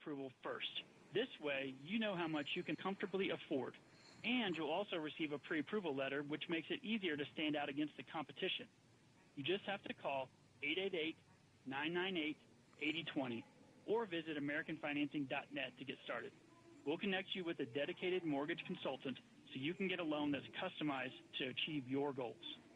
pre-approval first. This way, you know how much you can comfortably afford. And you'll also receive a pre-approval letter, which makes it easier to stand out against the competition. You just have to call 888-998-8020 or visit AmericanFinancing.net to get started. We'll connect you with a dedicated mortgage consultant so you can get a loan that's customized to achieve your goals.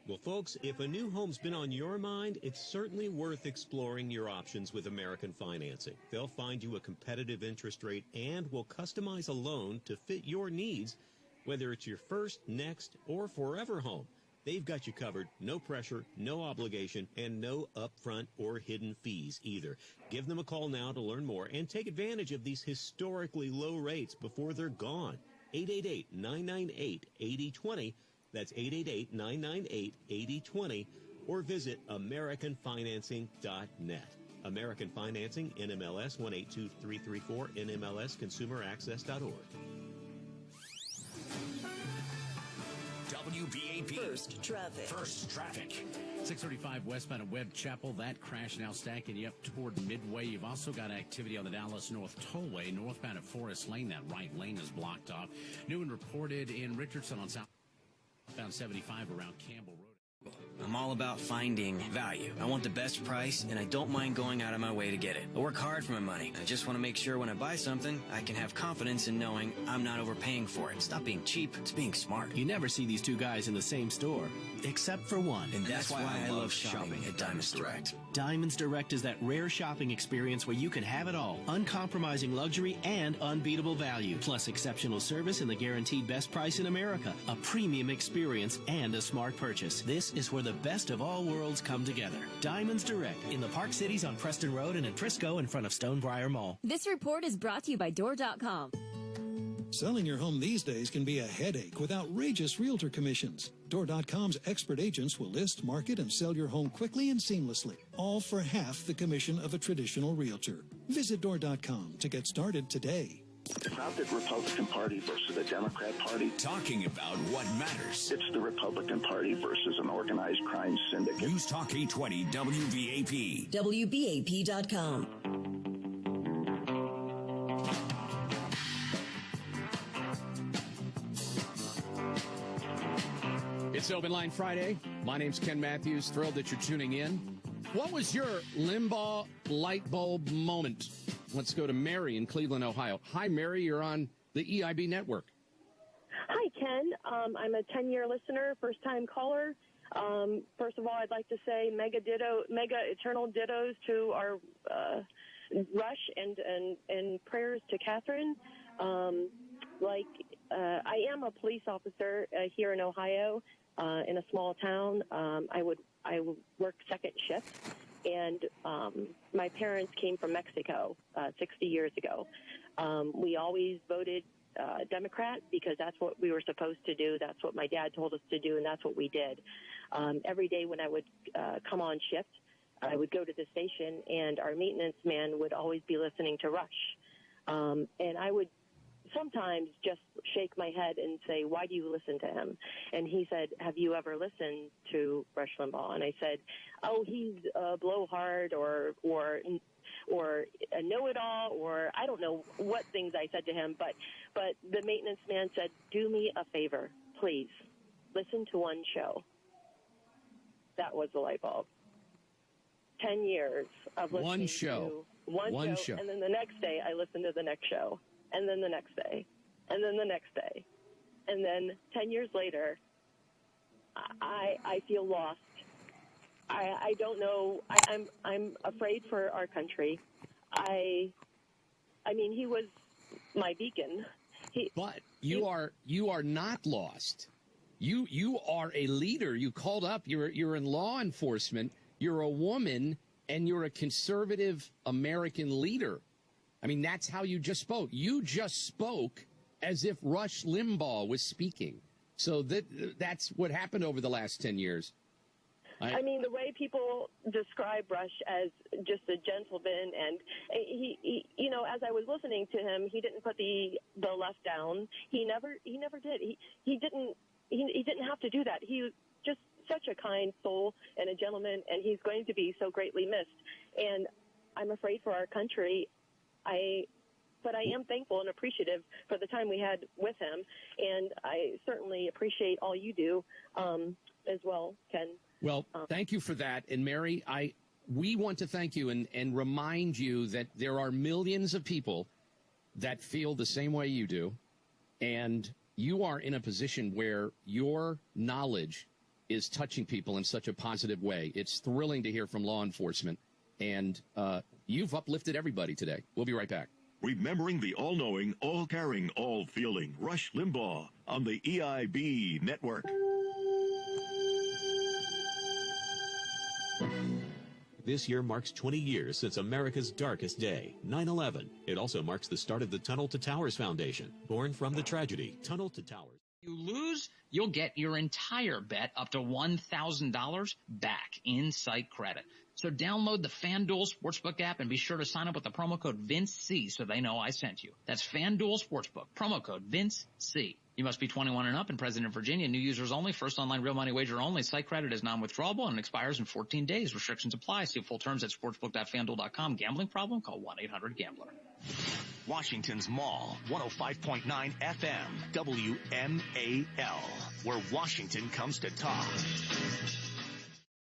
Well, folks, if a new home's been on your mind, it's certainly worth exploring your options with American Financing. They'll find you a competitive interest rate and will customize a loan to fit your needs, whether it's your first, next, or forever home. They've got you covered, no pressure, no obligation, and no upfront or hidden fees either. Give them a call now to learn more and take advantage of these historically low rates before they're gone. 888-998-8020. That's 888-998-8020. Or visit AmericanFinancing.net. American Financing, NMLS 182334, NMLSConsumerAccess.org. WBAP. First traffic. 635 westbound of Webb Chapel. That crash now stacking you up toward Midway. You've also got activity on the Dallas North Tollway. Northbound at Forest Lane. That right lane is blocked off. New and reported in Richardson on southbound 75 around Campbell Road. I'm all about finding value. I want the best price, and I don't mind going out of my way to get it. I work hard for my money. I just want to make sure when I buy something, I can have confidence in knowing I'm not overpaying for it. It's not being cheap, it's being smart. You never see these two guys in the same store, except for one. And that's why I love shopping at Diamonds Direct. Diamonds Direct is that rare shopping experience where you can have it all. Uncompromising luxury and unbeatable value. Plus exceptional service and the guaranteed best price in America. A premium experience and a smart purchase. This is where the best of all worlds come together. Diamonds Direct in the Park Cities on Preston Road and in Frisco in front of Stonebriar Mall. This report is brought to you by Door.com. Selling your home these days can be a headache with outrageous realtor commissions. Door.com's expert agents will list, market, and sell your home quickly and seamlessly, all for half the commission of a traditional realtor. Visit Door.com to get started today. It's not the Republican Party versus the Democrat Party. Talking about what matters. It's the Republican Party versus an organized crime syndicate. News Talk 820 WBAP. WBAP.com. It's Open Line Friday. My name's Ken Matthews. Thrilled that you're tuning in. What was your Limbaugh light bulb moment? Let's go to Mary in Cleveland, Ohio. Hi, Mary. You're on the EIB network. Hi, Ken. I'm a 10-year listener, first-time caller. First of all, I'd like to say mega eternal dittos to our Rush and prayers to Catherine. I am a police officer here in Ohio, in a small town. I work second shift. And my parents came from Mexico 60 years ago. We always voted Democrat because that's what we were supposed to do. That's what my dad told us to do, and that's what we did. Every day when I would come on shift, I would go to the station, and our maintenance man would always be listening to Rush. And I would sometimes just shake my head and say, why do you listen to him? And he said, have you ever listened to Rush Limbaugh? And I said, oh, he's a blowhard or a know-it-all, or I don't know what things I said to him, but the maintenance man said, do me a favor, please, listen to one show. That was the light bulb. 10 years of listening one show. to one show, and then the next day I listened to the next show. And then the next day, and then the next day. And then 10 years later, I feel lost. I don't know. I'm afraid for our country. I mean, he was my beacon. But you are not lost. You are a leader. You called up. You're in law enforcement. You're a woman, and you're a conservative American leader. I mean, that's how you just spoke. You just spoke as if Rush Limbaugh was speaking. So that's what happened over the last 10 years. I mean, the way people describe Rush as just a gentleman, and he you know, as I was listening to him, he didn't put the left down. He never did. He didn't have to do that. He was just such a kind soul and a gentleman, and he's going to be so greatly missed. And I'm afraid for our country. but I am thankful and appreciative for the time we had with him, and I certainly appreciate all you do as well, Ken. Well, thank you for that. And Mary, we want to thank you and remind you that there are millions of people that feel the same way you do, and you are in a position where your knowledge is touching people in such a positive way. It's thrilling to hear from law enforcement, and you've uplifted everybody today. We'll be right back. Remembering the all-knowing, all-caring, all-feeling Rush Limbaugh on the EIB network. This year marks 20 years since America's darkest day, 9/11. It also marks the start of the Tunnel to Towers Foundation, born from the tragedy. Tunnel to Towers. You lose, you'll get your entire bet up to $1,000 back in site credit. So download the FanDuel Sportsbook app and be sure to sign up with the promo code VinceC so they know I sent you. That's FanDuel Sportsbook, promo code VinceC. You must be 21 and up and present in Virginia. New users only. First online real money wager only. Site credit is non-withdrawable and expires in 14 days. Restrictions apply. See full terms at sportsbook.fanduel.com. Gambling problem? Call 1-800-GAMBLER. Washington's Mall, 105.9 FM, WMAL, where Washington comes to talk.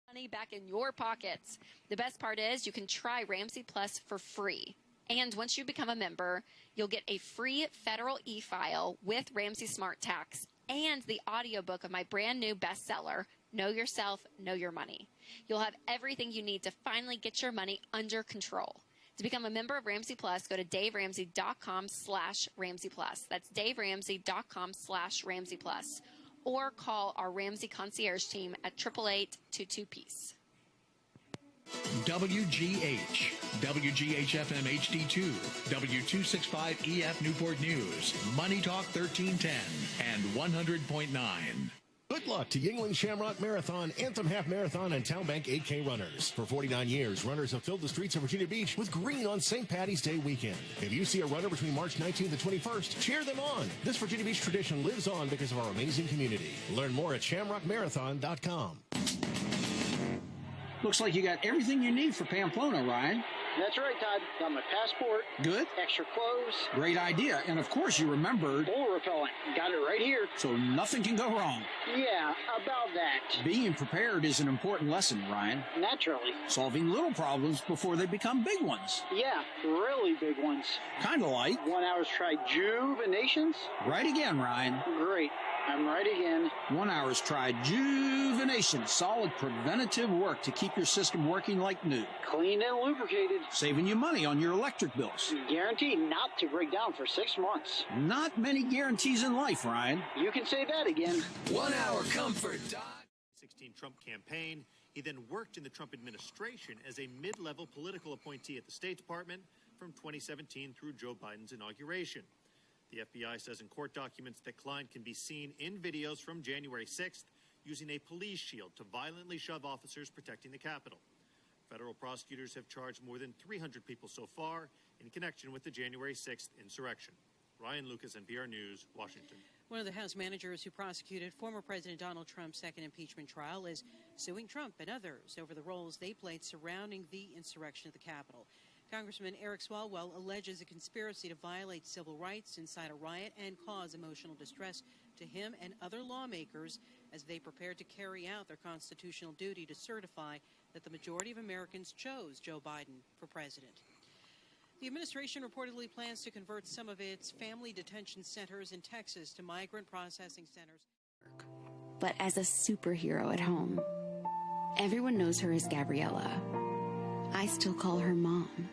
Money back in your pockets. The best part is you can try Ramsey Plus for free. And once you become a member, you'll get a free federal e-file with Ramsey Smart Tax and the audiobook of my brand new bestseller, Know Yourself, Know Your Money. You'll have everything you need to finally get your money under control. To become a member of Ramsey Plus, go to daveramsey.com/Ramsey Plus. That's daveramsey.com/Ramsey Plus. Or call our Ramsey concierge team at 888-22-PEACE. WGH, WGH-FM HD2, W265EF Newport News, Money Talk 1310, and 100.9. Good luck to Yingling Shamrock Marathon, Anthem Half Marathon, and Town Bank 8K runners. For 49 years, runners have filled the streets of Virginia Beach with green on St. Patty's Day weekend. If you see a runner between March 19th and 21st, cheer them on. This Virginia Beach tradition lives on because of our amazing community. Learn more at shamrockmarathon.com. Looks like you got everything you need for Pamplona, Ryan. That's right, Todd. Got my passport. Good. Extra clothes. Great idea. And of course you remembered. Bull repellent. Got it right here. So nothing can go wrong. Yeah, about that. Being prepared is an important lesson, Ryan. Naturally. Solving little problems before they become big ones. Yeah, really big ones. Kind of like 1 hour's trijuvenations. Right again, Ryan. Great. I'm right again. 1 hour's trijuvenation. Solid preventative work to keep your system working like new. Clean and lubricated. Saving you money on your electric bills. Guaranteed not to break down for 6 months. Not many guarantees in life, Ryan. You can say that again. 1 hour comfort. 2016 Trump campaign. He then worked in the Trump administration as a mid-level political appointee at the State Department from 2017 through Joe Biden's inauguration. The FBI says in court documents that Klein can be seen in videos from January 6th using a police shield to violently shove officers protecting the Capitol. Federal prosecutors have charged more than 300 people so far in connection with the January 6th insurrection. Ryan Lucas, NPR News, Washington. One of the House managers who prosecuted former President Donald Trump's second impeachment trial is suing Trump and others over the roles they played surrounding the insurrection at the Capitol. Congressman Eric Swalwell alleges a conspiracy to violate civil rights, incite a riot, and cause emotional distress to him and other lawmakers as they prepared to carry out their constitutional duty to certify that the majority of Americans chose Joe Biden for president. The administration reportedly plans to convert some of its family detention centers in Texas to migrant processing centers. But as a superhero at home, everyone knows her as Gabriella. I still call her Mom.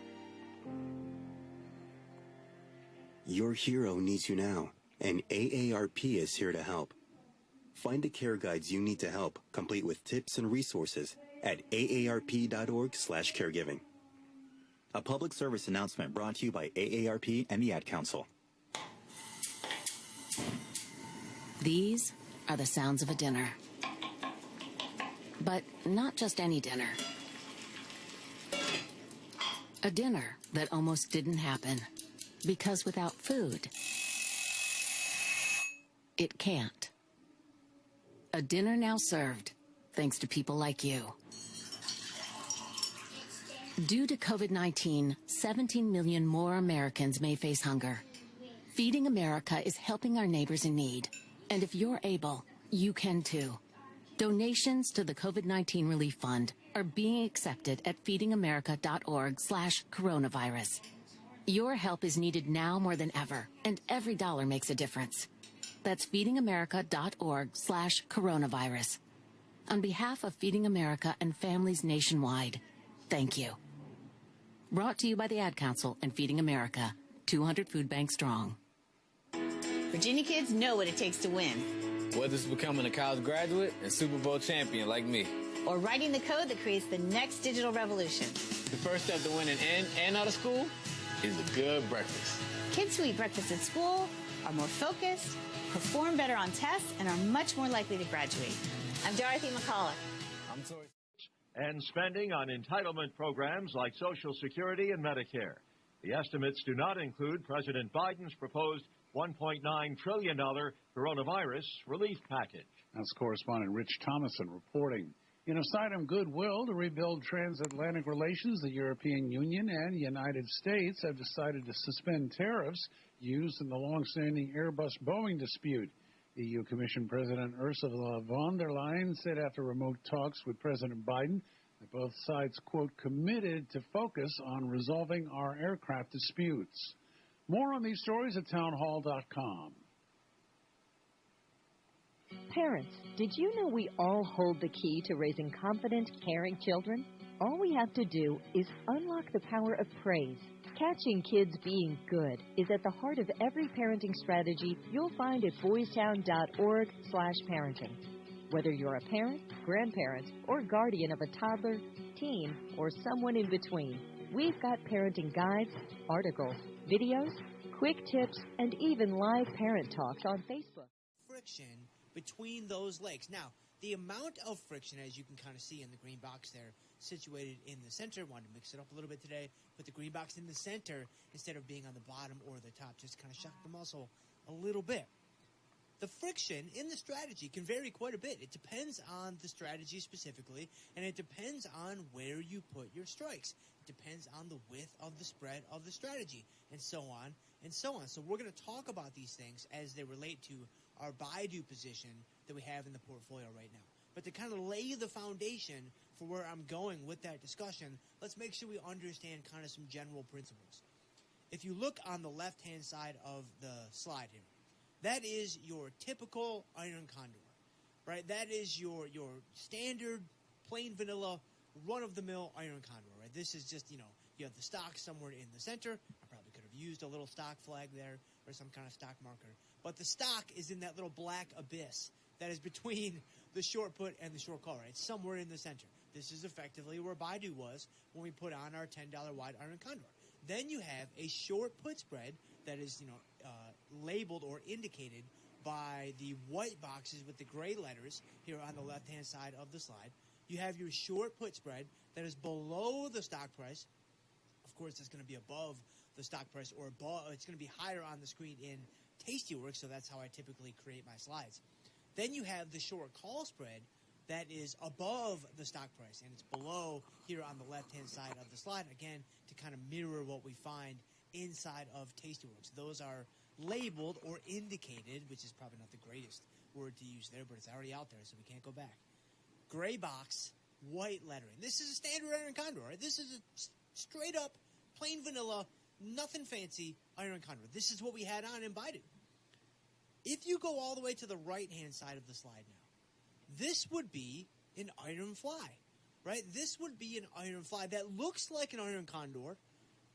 Your hero needs you now, and AARP is here to help. Find the care guides you need to help, complete with tips and resources at aarp.org/caregiving. A public service announcement brought to you by AARP and the Ad Council. These are the sounds of a dinner. But not just any dinner. A dinner that almost didn't happen. Because without food, it can't. A dinner now served, thanks to people like you. Due to COVID-19, 17 million more Americans may face hunger. Feeding America is helping our neighbors in need. And if you're able, you can too. Donations to the COVID-19 Relief Fund are being accepted at feedingamerica.org/coronavirus. Your help is needed now more than ever, and every dollar makes a difference. That's feedingamerica.org/coronavirus. On behalf of Feeding America and families nationwide, thank you. Brought to you by the Ad Council and Feeding America, 200 food banks strong. Virginia kids know what it takes to win. Whether it's becoming a college graduate and Super Bowl champion like me. Or writing the code that creates the next digital revolution. The first step to winning in and out of school is a good breakfast. Kids who eat breakfast at school are more focused, perform better on tests, and are much more likely to graduate. I'm Dorothy McCullough. I'm sorry. And spending on entitlement programs like Social Security and Medicare. The estimates do not include President Biden's proposed $1.9 trillion coronavirus relief package. That's correspondent Rich Thomason reporting. In a sign of goodwill to rebuild transatlantic relations, the European Union and United States have decided to suspend tariffs used in the long-standing Airbus-Boeing dispute. EU Commission President Ursula von der Leyen said after remote talks with President Biden that both sides, quote, committed to focus on resolving our aircraft disputes. More on these stories at townhall.com. Parents, did you know we all hold the key to raising confident, caring children? All we have to do is unlock the power of praise. Catching kids being good is at the heart of every parenting strategy you'll find at boystown.org/parenting. Whether you're a parent, grandparent, or guardian of a toddler, teen, or someone in between, we've got parenting guides, articles, videos, quick tips, and even live parent talks on Facebook. Friction between those legs. Now, the amount of friction, as you can kind of see in the green box there, situated in the center. Wanted to mix it up a little bit today. Put the green box in the center instead of being on the bottom or the top. Just kind of shock the muscle a little bit. The friction in the strategy can vary quite a bit. It depends on the strategy specifically, and it depends on where you put your strikes. It depends on the width of the spread of the strategy, and so on and so on. So we're going to talk about these things as they relate to our buy-do position that we have in the portfolio right now. But to kind of lay the foundation for where I'm going with that discussion, let's make sure we understand kind of some general principles. If you look on the left-hand side of the slide here, that is your typical iron condor, right? That is your standard, plain vanilla, run-of-the-mill iron condor, right? This is just, you have the stock somewhere in the center. I probably could have used a little stock flag there or some kind of stock marker. But the stock is in that little black abyss that is between the short put and the short call, right? It's somewhere in the center. This is effectively where buy-do was when we put on our $10 wide iron condor. Then you have a short put spread that is, labeled or indicated by the white boxes with the gray letters here on the left-hand side of the slide. You have your short put spread that is below the stock price. Of course, it's going to be above the stock price or above. It's going to be higher on the screen in Tastyworks, so that's how I typically create my slides. Then you have the short call spread that is above the stock price, and it's below here on the left-hand side of the slide, again, to kind of mirror what we find inside of Tastyworks. Those are labeled or indicated, which is probably not the greatest word to use there, but it's already out there, so we can't go back. Gray box, white lettering. This is a standard iron condor, right? This is a straight-up, plain vanilla, nothing fancy iron condor. This is what we had on in Biden. If you go all the way to the right-hand side of the slide now, this would be an iron fly, right? This would be an iron fly that looks like an iron condor,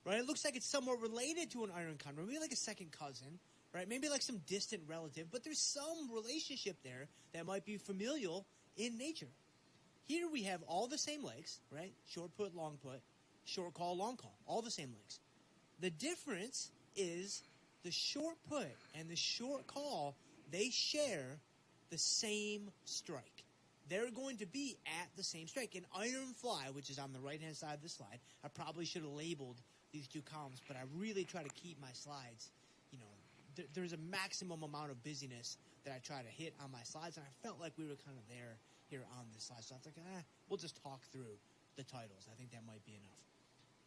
right? It looks like it's somewhat related to an iron condor, maybe like a second cousin, right? Maybe like some distant relative, but there's some relationship there that might be familial in nature. Here we have all the same legs, right? Short put, long put, short call, long call, all the same legs. The difference is the short put and the short call, they share the same strike. They're going to be at the same strike. An iron fly, which is on the right-hand side of the slide, I probably should have labeled these two columns, but I really try to keep my slides, there's a maximum amount of busyness that I try to hit on my slides, and I felt like we were kind of there here on this slide. So I was like, we'll just talk through the titles. I think that might be enough.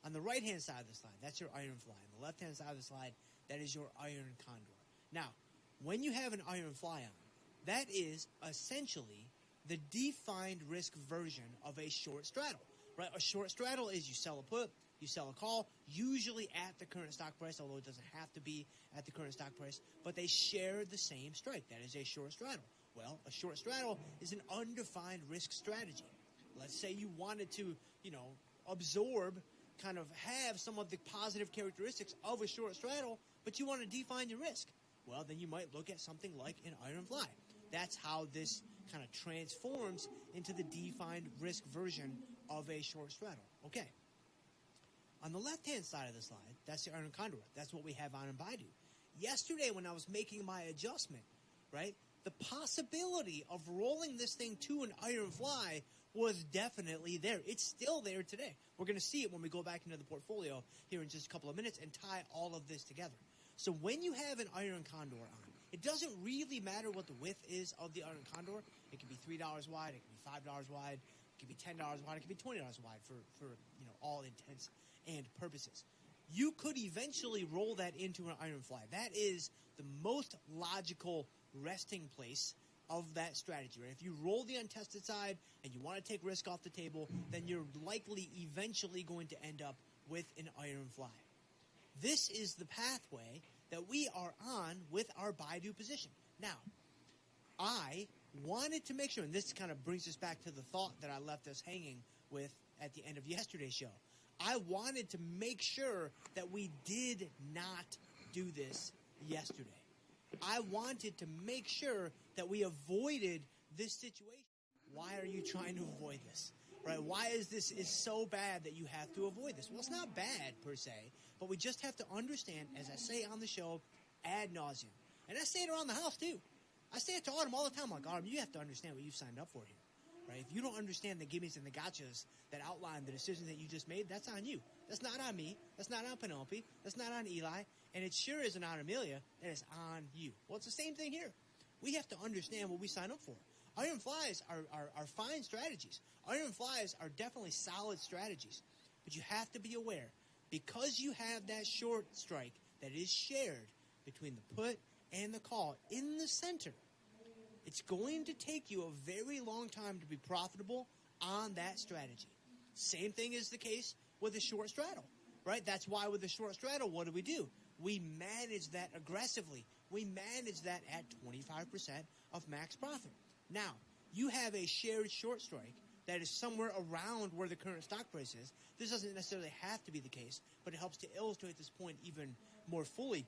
On the right-hand side of the slide, that's your iron fly. On the left-hand side of the slide, that is your iron condor. Now, when you have an iron fly on, that is essentially the defined risk version of a short straddle, right? A short straddle is you sell a put, you sell a call, usually at the current stock price, although it doesn't have to be at the current stock price, but they share the same strike. That is a short straddle. Well, a short straddle is an undefined risk strategy. Let's say you wanted to, absorb, kind of have some of the positive characteristics of a short straddle, but you want to define your risk. Well, then you might look at something like an iron fly. That's how this kind of transforms into the defined risk version of a short straddle. Okay. On the left-hand side of the slide, that's the iron condor. That's what we have on in Baidu. Yesterday, when I was making my adjustment, right, the possibility of rolling this thing to an iron fly was definitely there. It's still there today. We're going to see it when we go back into the portfolio here in just a couple of minutes and tie all of this together. So when you have an iron condor on, it doesn't really matter what the width is of the iron condor. It can be $3 wide, it can be $5 wide, it can be $10 wide, it can be $20 wide for all intents and purposes. You could eventually roll that into an iron fly. That is the most logical resting place of that strategy, right? If you roll the untested side and you want to take risk off the table, then you're likely eventually going to end up with an iron fly. This is the pathway that we are on with our Baidu position. Now, I wanted to make sure, and this kind of brings us back to the thought that I left us hanging with at the end of yesterday's show. I wanted to make sure that we did not do this yesterday. I wanted to make sure that we avoided this situation. Why are you trying to avoid this? Right? Why is this so bad that you have to avoid this? Well, it's not bad per se, but we just have to understand, as I say on the show, ad nauseum. And I say it around the house too. I say it to Autumn all the time, like, Autumn, you have to understand what you've signed up for here. Right? If you don't understand the gimmies and the gotchas that outline the decisions that you just made, that's on you. That's not on me. That's not on Penelope. That's not on Eli. And it sure isn't on Amelia. That is on you. Well, it's the same thing here. We have to understand what we sign up for. Iron flies are fine strategies. Iron flies are definitely solid strategies. But you have to be aware, because you have that short strike that is shared between the put and the call in the center, it's going to take you a very long time to be profitable on that strategy. Same thing is the case with a short straddle, right? That's why with a short straddle, what do? We manage that aggressively. We manage that at 25% of max profit. Now, you have a shared short strike that is somewhere around where the current stock price is. This doesn't necessarily have to be the case, but it helps to illustrate this point even more fully.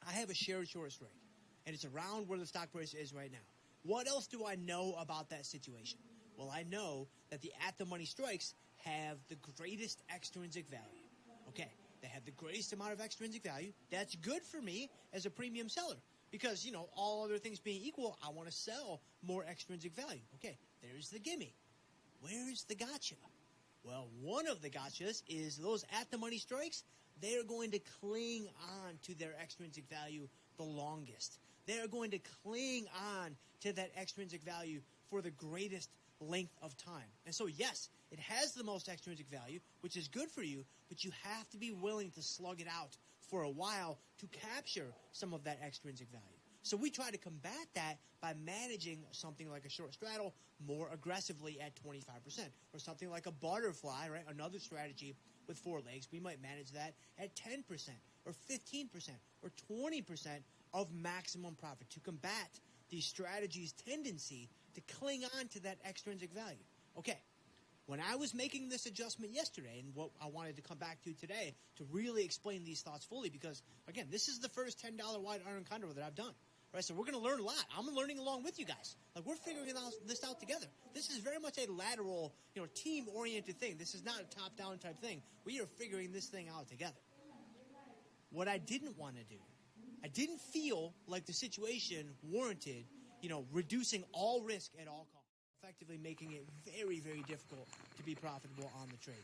I have a shared short strike, and it's around where the stock price is right now. What else do I know about that situation? Well, I know that the at-the-money strikes have the greatest extrinsic value. Okay, they have the greatest amount of extrinsic value. That's good for me as a premium seller because, all other things being equal, I want to sell more extrinsic value. Okay, there's the gimme. Where's the gotcha? Well, one of the gotchas is those at-the-money strikes, they're going to cling on to their extrinsic value the longest. They're going to cling on to that extrinsic value for the greatest length of time. And so, yes, it has the most extrinsic value, which is good for you, but you have to be willing to slug it out for a while to capture some of that extrinsic value. So we try to combat that by managing something like a short straddle more aggressively at 25%, or something like a butterfly, right? Another strategy with 4 legs, we might manage that at 10% or 15% or 20% of maximum profit to combat the strategy's tendency to cling on to that extrinsic value. Okay, when I was making this adjustment yesterday, and what I wanted to come back to today to really explain these thoughts fully, because, again, this is the first $10 wide iron condor that I've done. Right, so we're going to learn a lot. I'm learning along with you guys. Like, we're figuring this out together. This is very much a lateral, team-oriented thing. This is not a top-down type thing. We are figuring this thing out together. What I didn't want to do, I didn't feel like the situation warranted, reducing all risk at all costs, effectively making it very, very difficult to be profitable on the trade.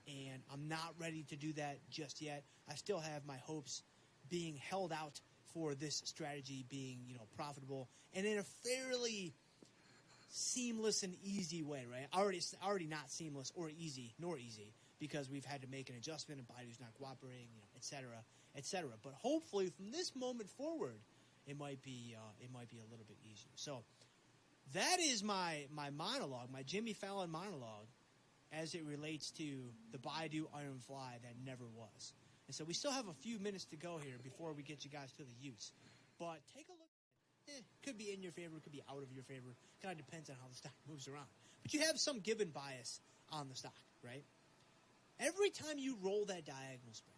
And I'm not ready to do that just yet. I still have my hopes being held out for this strategy being, profitable and in a fairly seamless and easy way, right? Already not seamless or easy, nor easy, because we've had to make an adjustment and Baidu's not cooperating, et cetera, et cetera. But hopefully from this moment forward, it might be a little bit easier. So that is my monologue, my Jimmy Fallon monologue, as it relates to the Baidu Iron Fly that never was. And so we still have a few minutes to go here before we get you guys to the Utes. But take a look. Could be in your favor, could be out of your favor. Kind of depends on how the stock moves around. But you have some given bias on the stock, right? Every time you roll that diagonal spread,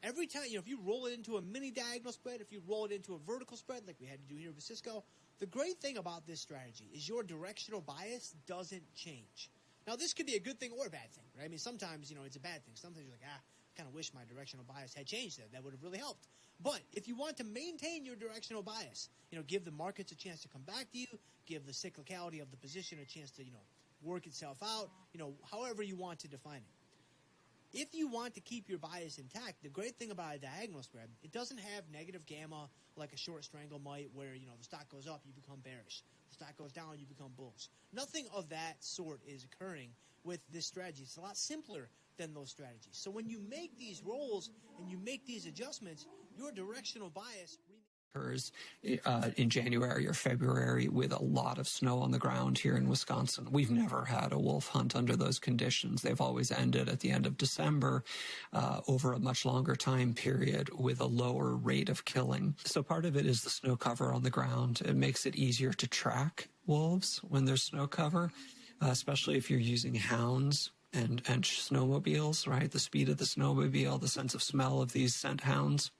every time, if you roll it into a mini diagonal spread, if you roll it into a vertical spread like we had to do here with Cisco, the great thing about this strategy is your directional bias doesn't change. Now, this could be a good thing or a bad thing, right? I mean, sometimes, it's a bad thing. Sometimes you're like, I kind of wish my directional bias had changed that. That would have really helped. But if you want to maintain your directional bias, give the markets a chance to come back to you, give the cyclicality of the position a chance to, work itself out, however you want to define it. If you want to keep your bias intact, the great thing about a diagonal spread, it doesn't have negative gamma like a short strangle might where, the stock goes up, you become bearish. The stock goes down, you become bullish. Nothing of that sort is occurring with this strategy. It's a lot simpler than those strategies. So when you make these rolls and you make these adjustments, your directional bias occurs in January or February with a lot of snow on the ground here in Wisconsin. We've never had a wolf hunt under those conditions. They've always ended at the end of December over a much longer time period with a lower rate of killing. So part of it is the snow cover on the ground. It makes it easier to track wolves when there's snow cover, especially if you're using hounds and snowmobiles, right? The speed of the snowmobile, the sense of smell of these scent hounds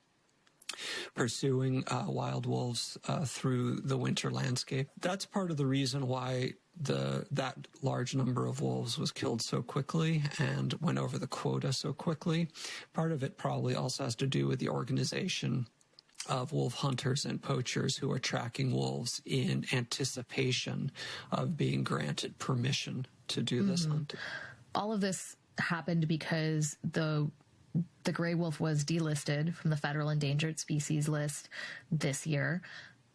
pursuing wild wolves through the winter landscape. That's part of the reason why that large number of wolves was killed so quickly and went over the quota so quickly. Part of it probably also has to do with the organization of wolf hunters and poachers who are tracking wolves in anticipation of being granted permission to do this hunt. All of this happened because the gray wolf was delisted from the federal endangered species list this year.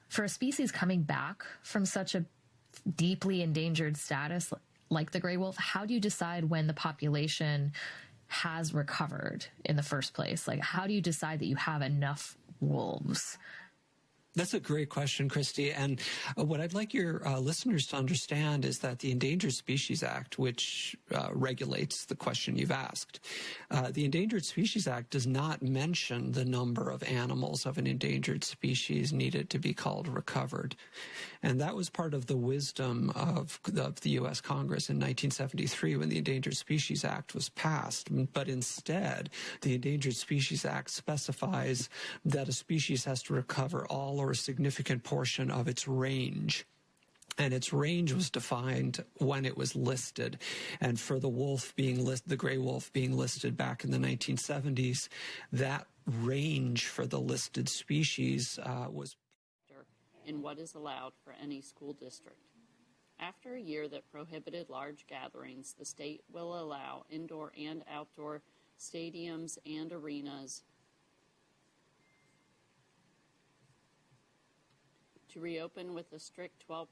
For a species coming back from such a deeply endangered status like the gray wolf, how do you decide when the population has recovered in the first place? Like, how do you decide that you have enough wolves? That's a great question, Christy. And what I'd like your listeners to understand is that the Endangered Species Act, which regulates the question you've asked, the Endangered Species Act does not mention the number of animals of an endangered species needed to be called recovered. And that was part of the wisdom of the U.S. Congress in 1973 when the Endangered Species Act was passed. But instead, the Endangered Species Act specifies that a species has to recover all or a significant portion of its range. And its range was defined when it was listed. And for the wolf being the gray wolf being listed back in the 1970s, that range for the listed species was in what is allowed for any school district. After a year that prohibited large gatherings, the state will allow indoor and outdoor stadiums and arenas to reopen with a strict 12%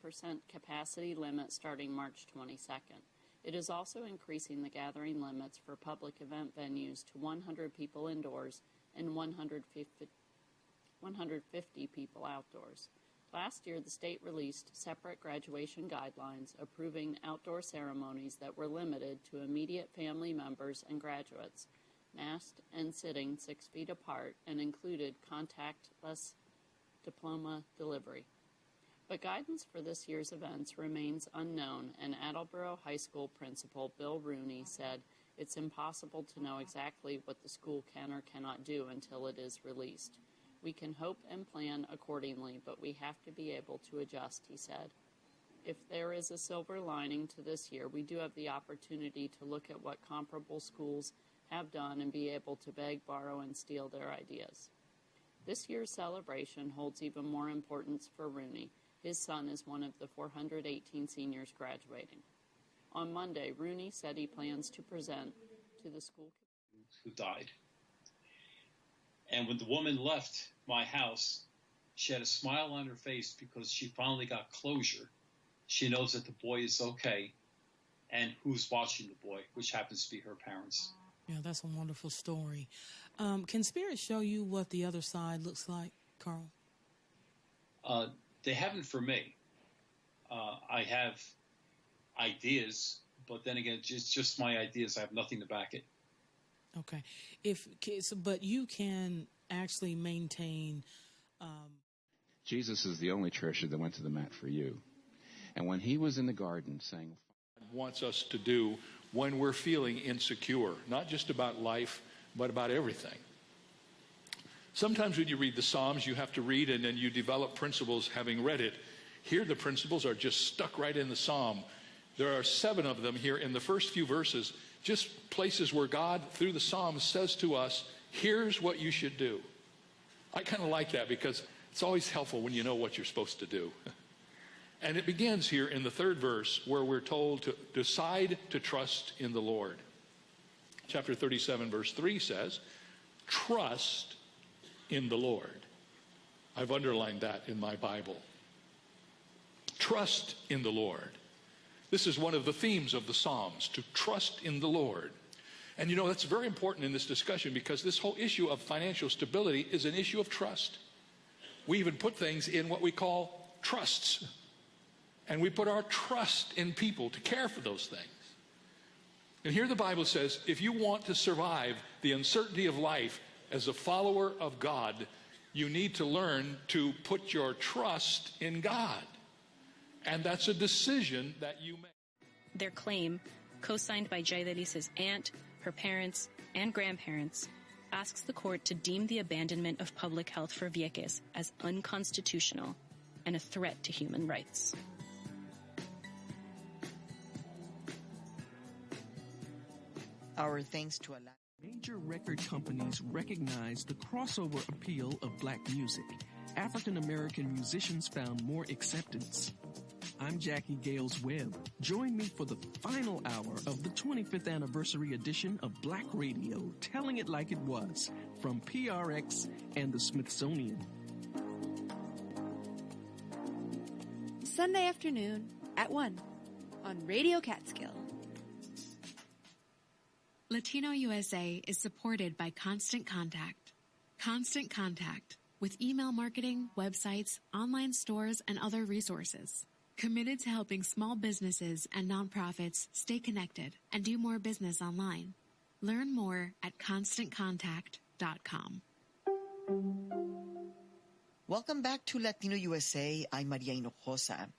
capacity limit starting March 22nd. It is also increasing the gathering limits for public event venues to 100 people indoors and 150 people outdoors. Last year, the state released separate graduation guidelines approving outdoor ceremonies that were limited to immediate family members and graduates, masked and sitting 6 feet apart, and included contactless diploma delivery. But guidance for this year's events remains unknown, and Attleboro High School principal Bill Rooney said it's impossible to know exactly what the school can or cannot do until it is released. We can hope and plan accordingly, but we have to be able to adjust, he said. If there is a silver lining to this year, we do have the opportunity to look at what comparable schools have done and be able to beg, borrow, and steal their ideas. This year's celebration holds even more importance for Rooney. His son is one of the 418 seniors graduating. On Monday, Rooney said he plans to present to the school who died. And when the woman left my house, she had a smile on her face because she finally got closure. She knows that the boy is okay, and who's watching the boy, which happens to be her parents. Yeah, that's a wonderful story. Can Spirit show you what the other side looks like, Carl? They haven't for me. I have ideas, but then again, it's just my ideas. I have nothing to back it. Okay. But you can actually maintain... Jesus is the only treasure that went to the mat for you. And when he was in the garden saying... wants us to do when we're feeling insecure, not just about life, but about everything. Sometimes when you read the Psalms, you have to read and then you develop principles having read it. Here the principles are just stuck right in the Psalm. There are 7 of them here in the first few verses, just places where God, through the Psalms, says to us, here's what you should do. I kind of like that because it's always helpful when you know what you're supposed to do. And it begins here in the 3rd verse where we're told to decide to trust in the Lord. Chapter 37, verse 3 says, trust in the Lord. I've underlined that in my Bible. Trust in the Lord. This is one of the themes of the Psalms, to trust in the Lord. And you know, that's very important in this discussion because this whole issue of financial stability is an issue of trust. We even put things in what we call trusts. And we put our trust in people to care for those things. And here the Bible says, if you want to survive the uncertainty of life as a follower of God, you need to learn to put your trust in God. And that's a decision that you make. Their claim, co-signed by Jay Delice's aunt, her parents, and grandparents, asks the court to deem the abandonment of public health for Vieques as unconstitutional and a threat to human rights. Our thanks to Major record companies recognize the crossover appeal of black music. African American musicians found more acceptance. I'm Jackie Gales Webb. Join me for the final hour of the 25th anniversary edition of Black Radio, Telling It Like It Was, from PRX and the Smithsonian. Sunday afternoon at 1 on Radio Catskill. Latino USA is supported by Constant Contact. Constant Contact, with email marketing, websites, online stores, and other resources. Committed to helping small businesses and nonprofits stay connected and do more business online. Learn more at ConstantContact.com. Welcome back to Latino USA. I'm Maria Hinojosa.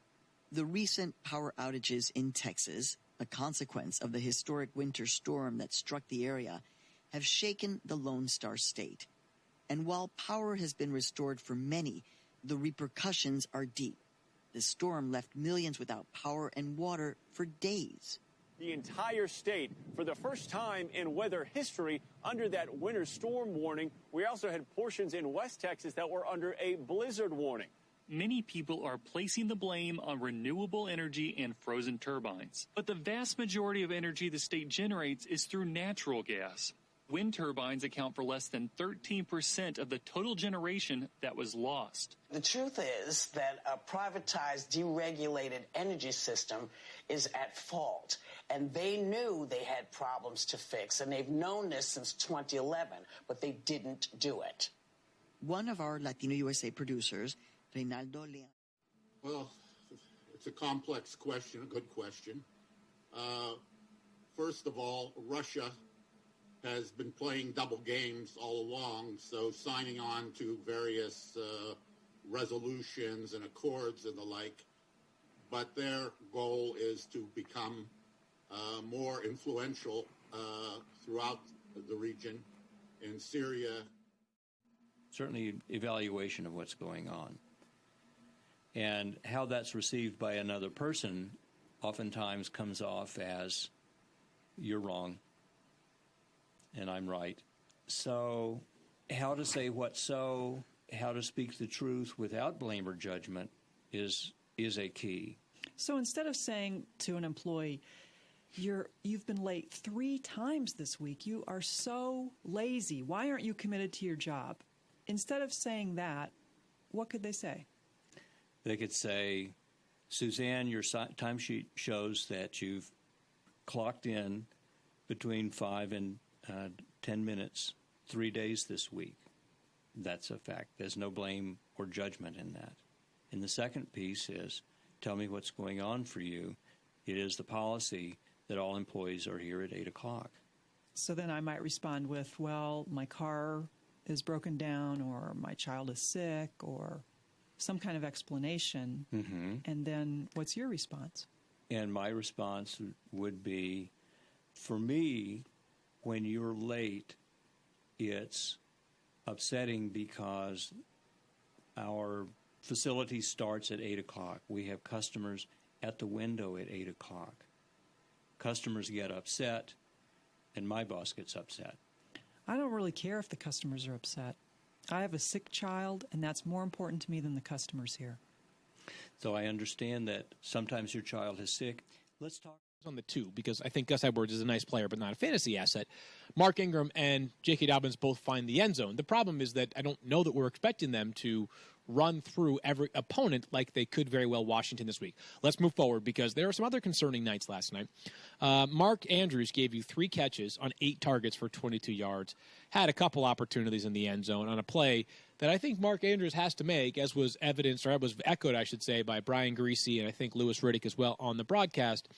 The recent power outages in Texas, a consequence of the historic winter storm that struck the area, have shaken the Lone Star State. And while power has been restored for many, the repercussions are deep. The storm left millions without power and water for days. The entire state, for the first time in weather history, under that winter storm warning. We also had portions in West Texas that were under a blizzard warning. Many people are placing the blame on renewable energy and frozen turbines. But the vast majority of energy the state generates is through natural gas. Wind turbines account for less than 13% of the total generation that was lost. The truth is that a privatized, deregulated energy system is at fault. And they knew they had problems to fix, and they've known this since 2011, but they didn't do it. One of our Latino USA producers, Reynaldo Leon. Well, it's a complex question, a good question. First of all, Russia has been playing double games all along, so signing on to various resolutions and accords and the like. But their goal is to become more influential throughout the region, in Syria. Certainly evaluation of what's going on. And how that's received by another person oftentimes comes off as, you're wrong, and I'm right. So how to say what's so, how to speak the truth without blame or judgment is a key. So instead of saying to an employee, you've been late 3 times this week, you are so lazy, why aren't you committed to your job? Instead of saying that, what could they say? They could say, Suzanne, your timesheet shows that you've clocked in between 5 and 10 minutes 3 days this week. That's a fact. There's no blame or judgment in that. And the second piece is, tell me what's going on for you. It is the policy that all employees are here at 8 o'clock. So then I might respond with, well, my car is broken down, or my child is sick, or some kind of explanation. Mm-hmm. And then what's your response? And my response would be, for me, when you're late, it's upsetting because our facility starts at 8 o'clock. We have customers at the window at 8 o'clock. Customers get upset, and my boss gets upset. I don't really care if the customers are upset. I have a sick child, and that's more important to me than the customers here. So I understand that sometimes your child is sick. Let's talk on the two, because I think Gus Edwards is a nice player but not a fantasy asset. Mark Ingram and J.K. Dobbins both find the end zone. The problem is that I don't know that we're expecting them to run through every opponent like they could very well Washington this week. Let's move forward, because there are some other concerning nights last night. Mark Andrews gave you 3 catches on 8 targets for 22 yards, had a couple opportunities in the end zone on a play that I think Mark Andrews has to make, as was evidenced, or was echoed, I should say, by Brian Greasy and I think Louis Riddick as well on the broadcast.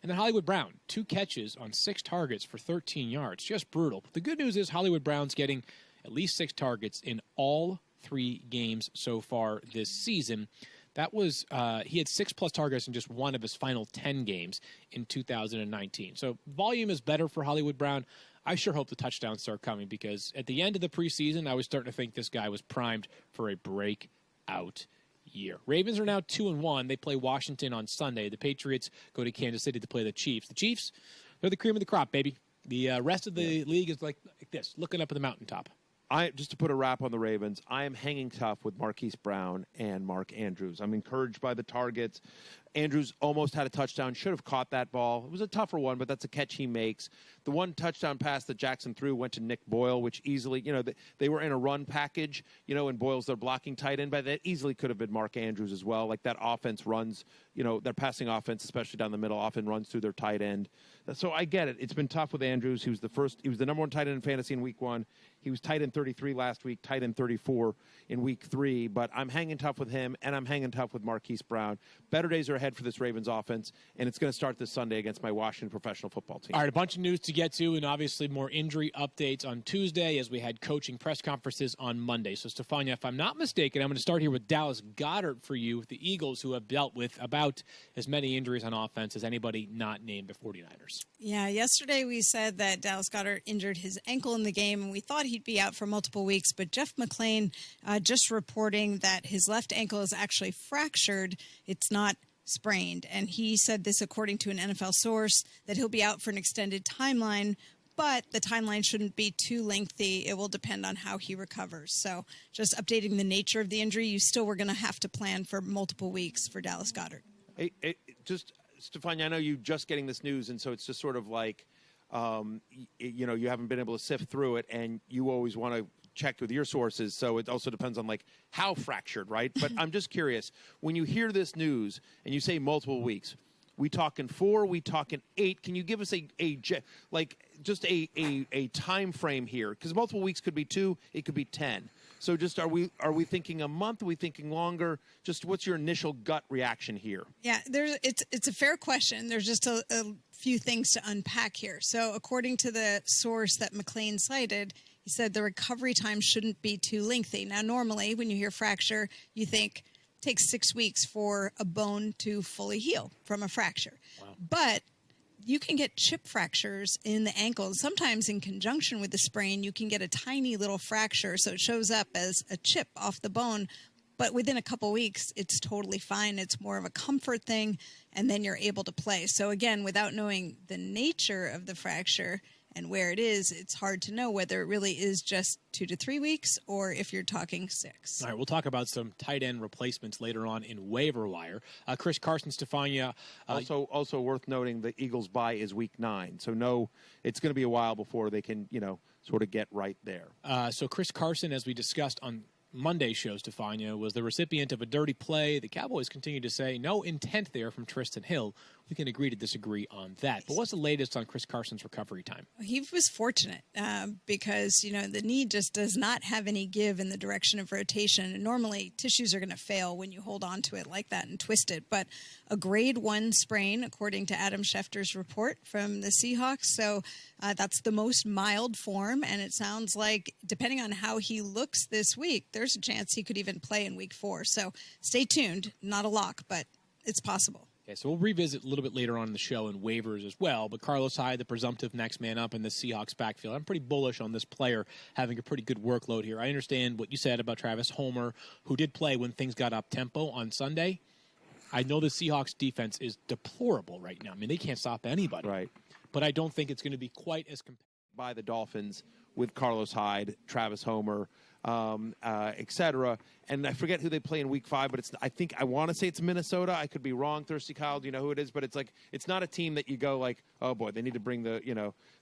And then Hollywood Brown, 2 catches on 6 targets for 13 yards. Just brutal. But the good news is Hollywood Brown's getting at least 6 targets in all 3 games so far this season. That was he had 6+ targets in just one of his final 10 games in 2019. So volume is better for Hollywood Brown. I sure hope the touchdowns start coming, because at the end of the preseason, I was starting to think this guy was primed for a breakout year. Ravens are now 2-1. They play Washington on Sunday. The Patriots go to Kansas City to play the Chiefs. The Chiefs, they're the cream of the crop, baby. The rest of the league is like this, looking up at the mountaintop. Just to put a wrap on the Ravens, I am hanging tough with Marquise Brown and Mark Andrews. I'm encouraged by the targets. Andrews almost had a touchdown, should have caught that ball. It was a tougher one, but that's a catch he makes. The one touchdown pass that Jackson threw went to Nick Boyle, which easily, they were in a run package, and Boyle's their blocking tight end, but that easily could have been Mark Andrews as well. Like, that offense runs, their passing offense, especially down the middle, often runs through their tight end. So I get it. It's been tough with Andrews. He was the number 1 tight end in fantasy in week 1. He was tight end 33 last week, tight end 34 in week 3, but I'm hanging tough with him, and I'm hanging tough with Marquise Brown. Better days are ahead for this Ravens offense, and it's going to start this Sunday against my Washington professional football team. All right, a bunch of news to get to, and obviously more injury updates on Tuesday as we had coaching press conferences on Monday. So, Stefania, if I'm not mistaken, I'm going to start here with Dallas Goedert for you, the Eagles, who have dealt with about as many injuries on offense as anybody not named the 49ers. Yeah, yesterday we said that Dallas Goedert injured his ankle in the game, and we thought he'd be out for multiple weeks, but Jeff McClain just reporting that his left ankle is actually fractured. It's not sprained. And he said this according to an NFL source, that he'll be out for an extended timeline, but the timeline shouldn't be too lengthy. It will depend on how he recovers. So just updating the nature of the injury, you still were going to have to plan for multiple weeks for Dallas Goedert. Just, Stefania, I know you just getting this news, and so it's just sort of like, you haven't been able to sift through it, and you always want to check with your sources, so it also depends on how fractured, right? But I'm just curious, when you hear this news and you say multiple weeks, we talking 4, we talking 8, can you give us a time frame here? Because multiple weeks could be 2, it could be 10. So just are we thinking a month? Are we thinking longer? Just what's your initial gut reaction here? Yeah, it's a fair question. There's just a few things to unpack here. So according to the source that McClain cited, he said the recovery time shouldn't be too lengthy. Now, normally when you hear fracture, you think it takes 6 weeks for a bone to fully heal from a fracture. Wow. But you can get chip fractures in the ankle. Sometimes in conjunction with the sprain, you can get a tiny little fracture, so it shows up as a chip off the bone. But within a couple weeks, it's totally fine. It's more of a comfort thing, and then you're able to play. So again, without knowing the nature of the fracture and where it is, it's hard to know whether it really is just 2 to 3 weeks or if you're talking 6. All right, we'll talk about some tight end replacements later on in waiver wire. Chris Carson, Stefania. Also worth noting, the Eagles' bye is week 9, so it's going to be a while before they can, sort of get right there. So Chris Carson, as we discussed on Monday's show, Stefania, was the recipient of a dirty play. The Cowboys continue to say no intent there from Tristan Hill. we can agree to disagree on that. But what's the latest on Chris Carson's recovery time? He was fortunate because, the knee just does not have any give in the direction of rotation. And normally, tissues are going to fail when you hold on to it like that and twist it. But a grade 1 sprain, according to Adam Schefter's report from the Seahawks. So that's the most mild form. And it sounds like, depending on how he looks this week, there's a chance he could even play in week 4. So stay tuned. Not a lock, but it's possible. Okay, so we'll revisit a little bit later on in the show and waivers as well. But Carlos Hyde, the presumptive next man up in the Seahawks backfield. I'm pretty bullish on this player having a pretty good workload here. I understand what you said about Travis Homer, who did play when things got up-tempo on Sunday. I know the Seahawks defense is deplorable right now. I mean, they can't stop anybody. Right. But I don't think it's going to be quite as competitive. By the Dolphins with Carlos Hyde, Travis Homer, etc. And I forget who they play in Week 5, but I want to say it's Minnesota. I could be wrong. Thirsty Kyle, do you know who it is? But it's not a team that you go like, oh boy, they need to bring the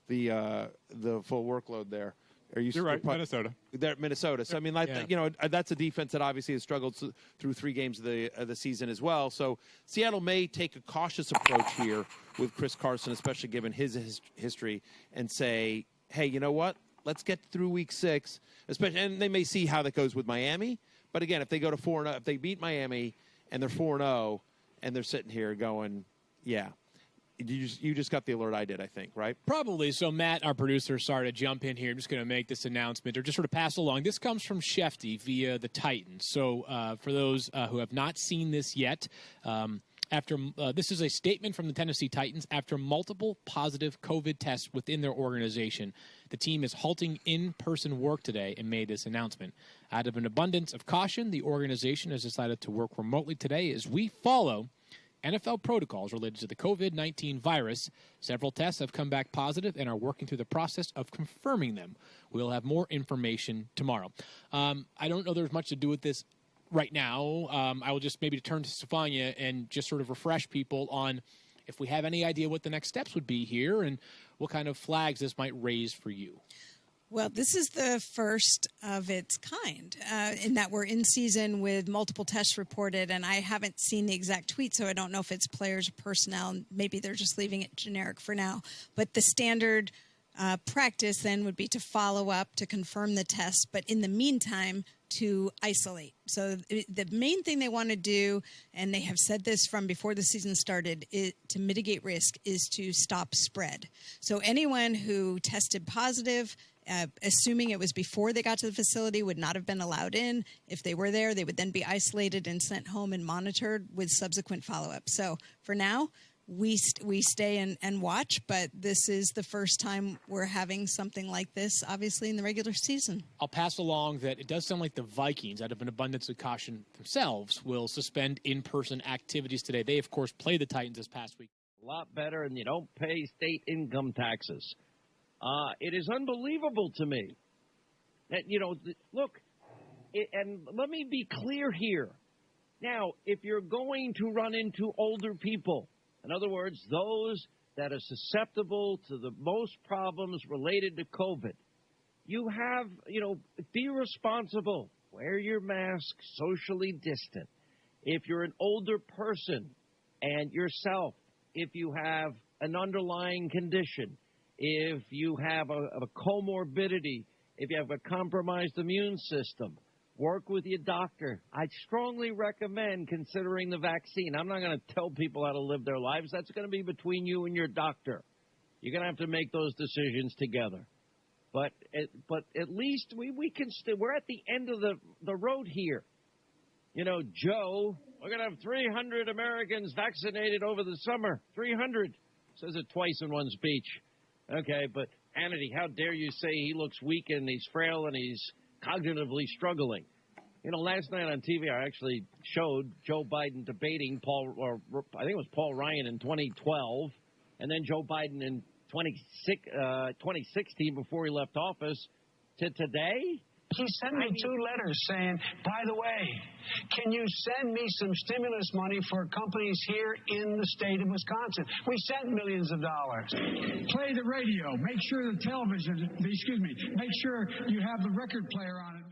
full workload there. You're right, Minnesota. They're Minnesota. So I mean, that's a defense that obviously has struggled through 3 games of the season as well. So Seattle may take a cautious approach here with Chris Carson, especially given his history, and say, hey, you know what? Let's get through Week 6, especially, and they may see how that goes with Miami. But again, if they go to 4-0, if they beat Miami and they're 4-0, and they're sitting here going, yeah. You just got the alert I did, I think, right? Probably. So Matt, our producer, sorry to jump in here. I'm just going to make this announcement or just sort of pass along. This comes from Shefty via the Titans. So for those who have not seen this yet, this is a statement from the Tennessee Titans. After multiple positive COVID tests within their organization, the team is halting in-person work today and made this announcement. Out of an abundance of caution, the organization has decided to work remotely today as we follow NFL protocols related to the COVID-19 virus. Several tests have come back positive and are working through the process of confirming them. We'll have more information tomorrow. I don't know there's much to do with this right now. I will just maybe turn to Stefania and just sort of refresh people on if we have any idea what the next steps would be here and what kind of flags this might raise for you. Well, this is the first of its kind in that we're in season with multiple tests reported, and I haven't seen the exact tweet, so I don't know if it's players or personnel. Maybe they're just leaving it generic for now. But the standard practice then would be to follow up, to confirm the test, but in the meantime, to isolate. So the main thing they want to do, and they have said this from before the season started, to mitigate risk is to stop spread. So anyone who tested positive, assuming it was before they got to the facility, would not have been allowed in. If they were there, they would then be isolated and sent home and monitored with subsequent follow-up. So for now, we stay and watch, but this is the first time we're having something like this, obviously, in the regular season. I'll pass along that it does sound like the Vikings, out of an abundance of caution themselves, will suspend in-person activities today. They, of course, played the Titans this past week. A lot better, and you don't pay state income taxes. It is unbelievable to me that, look, and let me be clear here. Now, if you're going to run into older people, in other words, those that are susceptible to the most problems related to COVID, you have, be responsible. Wear your mask, socially distant. If you're an older person and yourself, if you have an underlying condition, if you have a comorbidity, if you have a compromised immune system, work with your doctor. I strongly recommend considering the vaccine. I'm not going to tell people how to live their lives. That's going to be between you and your doctor. You're going to have to make those decisions together. But at least we can we're at the end of the road here. Joe, we're going to have 300 Americans vaccinated over the summer. 300. Says it twice in one speech. Okay, but Hannity, how dare you say he looks weak and he's frail and he's cognitively struggling. Last night on TV, I actually showed Joe Biden debating I think it was Paul Ryan in 2012, and then Joe Biden in 2016 before he left office to today. He sent me 2 letters saying, by the way, can you send me some stimulus money for companies here in the state of Wisconsin? We sent millions of dollars. Play the radio. Make sure the television, make sure you have the record player on it.